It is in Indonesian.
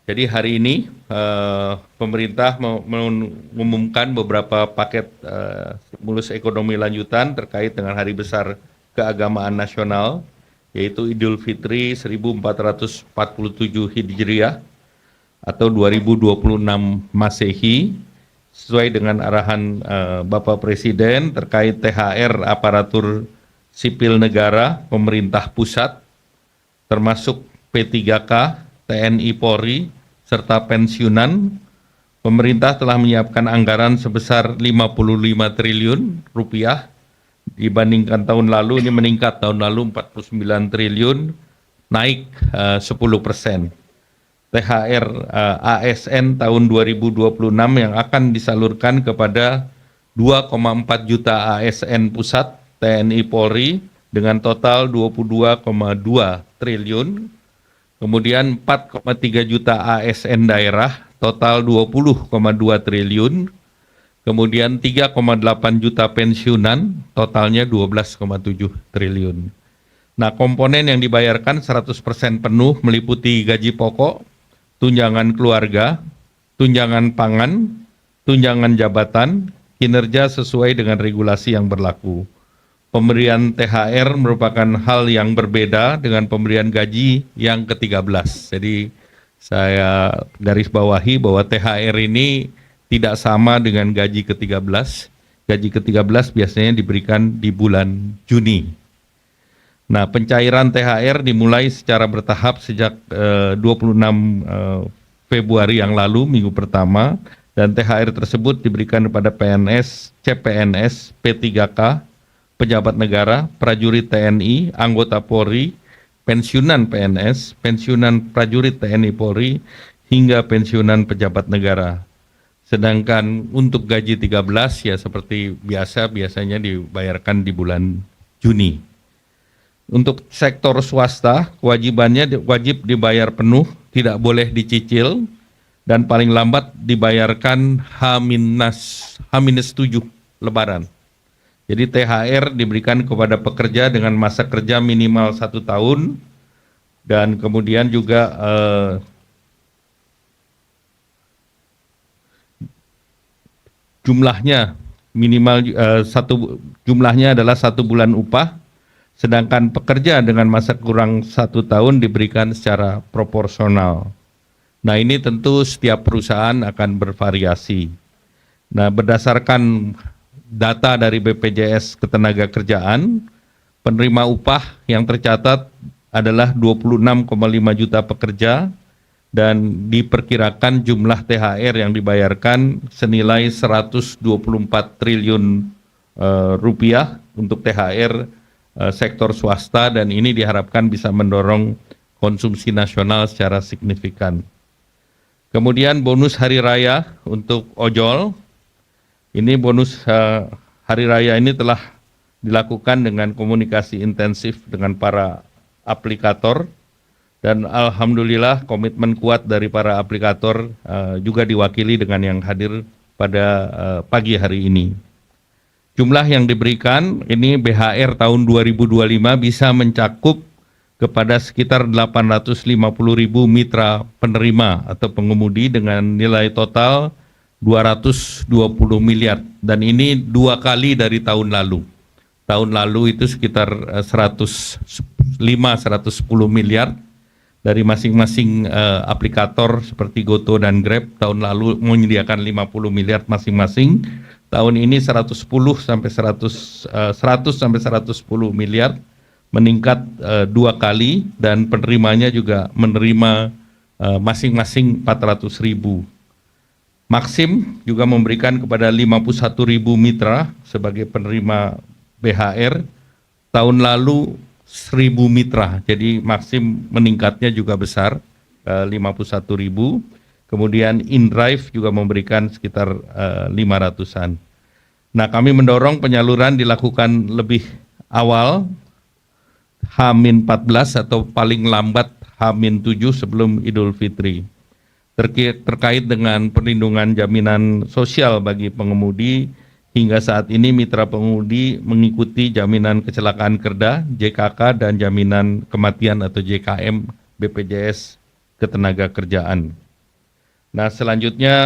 Jadi hari ini pemerintah mengumumkan beberapa paket stimulus ekonomi lanjutan terkait dengan hari besar keagamaan nasional, yaitu Idul Fitri 1447 Hijriah atau 2026 Masehi, sesuai dengan arahan Bapak Presiden terkait THR aparatur sipil negara pemerintah pusat, termasuk P3K, TNI Polri, serta pensiunan. Pemerintah telah menyiapkan anggaran sebesar 55 triliun rupiah, dibandingkan tahun lalu ini meningkat, tahun lalu 49 triliun, naik 10%. THR ASN tahun 2026 yang akan disalurkan kepada 2,4 juta ASN pusat TNI Polri dengan total 22,2 triliun. Kemudian 4,3 juta ASN daerah, total 20,2 triliun. Kemudian 3,8 juta pensiunan, totalnya 12,7 triliun. Nah, komponen yang dibayarkan 100% penuh meliputi gaji pokok, tunjangan keluarga, tunjangan pangan, tunjangan jabatan, kinerja sesuai dengan regulasi yang berlaku. Pemberian THR merupakan hal yang berbeda dengan pemberian gaji yang ke-13. Jadi saya garis bawahi bahwa THR ini tidak sama dengan gaji ke-13. Gaji ke-13 biasanya diberikan di bulan Juni. Nah, pencairan THR dimulai secara bertahap sejak 26 Februari yang lalu, minggu pertama, dan THR tersebut diberikan kepada PNS, CPNS, P3K, pejabat negara, prajurit TNI, anggota Polri, pensiunan PNS, pensiunan prajurit TNI Polri, hingga pensiunan pejabat negara. Sedangkan untuk gaji 13 ya seperti biasanya dibayarkan di bulan Juni. Untuk sektor swasta, kewajibannya wajib dibayar penuh, tidak boleh dicicil, dan paling lambat dibayarkan H-7 Lebaran. Jadi THR diberikan kepada pekerja dengan masa kerja minimal 1 tahun, dan kemudian juga jumlahnya minimal jumlahnya adalah 1 bulan upah, sedangkan pekerja dengan masa kurang 1 tahun diberikan secara proporsional. Nah, ini tentu setiap perusahaan akan bervariasi. Nah, berdasarkan data dari BPJS Ketenagakerjaan, penerima upah yang tercatat adalah 26,5 juta pekerja, dan diperkirakan jumlah THR yang dibayarkan senilai 124 triliun rupiah untuk THR sektor swasta, dan ini diharapkan bisa mendorong konsumsi nasional secara signifikan. Kemudian bonus hari raya untuk ojol. Ini bonus hari raya ini telah dilakukan dengan komunikasi intensif dengan para aplikator, dan alhamdulillah komitmen kuat dari para aplikator juga diwakili dengan yang hadir pada pagi hari ini. Jumlah yang diberikan ini BHR tahun 2025 bisa mencakup kepada sekitar 850.000 mitra penerima atau pengemudi dengan nilai total 220 miliar, dan ini 2 kali dari tahun lalu. Tahun lalu itu sekitar 110 miliar dari masing-masing aplikator seperti Goto dan Grab. Tahun lalu menyediakan 50 miliar masing-masing. Tahun ini 100 sampai 110 miliar, meningkat 2 kali, dan penerimanya juga menerima masing-masing 400.000. Maxim juga memberikan kepada 51.000 mitra sebagai penerima BHR. Tahun lalu 1.000 mitra, jadi Maxim meningkatnya juga besar, 51.000. Kemudian InDrive juga memberikan sekitar 500-an. Nah, kami mendorong penyaluran dilakukan lebih awal, H-14 atau paling lambat H-7 sebelum Idul Fitri. Terkait dengan perlindungan jaminan sosial bagi pengemudi, hingga saat ini mitra pengemudi mengikuti jaminan kecelakaan kerja JKK dan jaminan kematian atau JKM BPJS Ketenagakerjaan. Nah, selanjutnya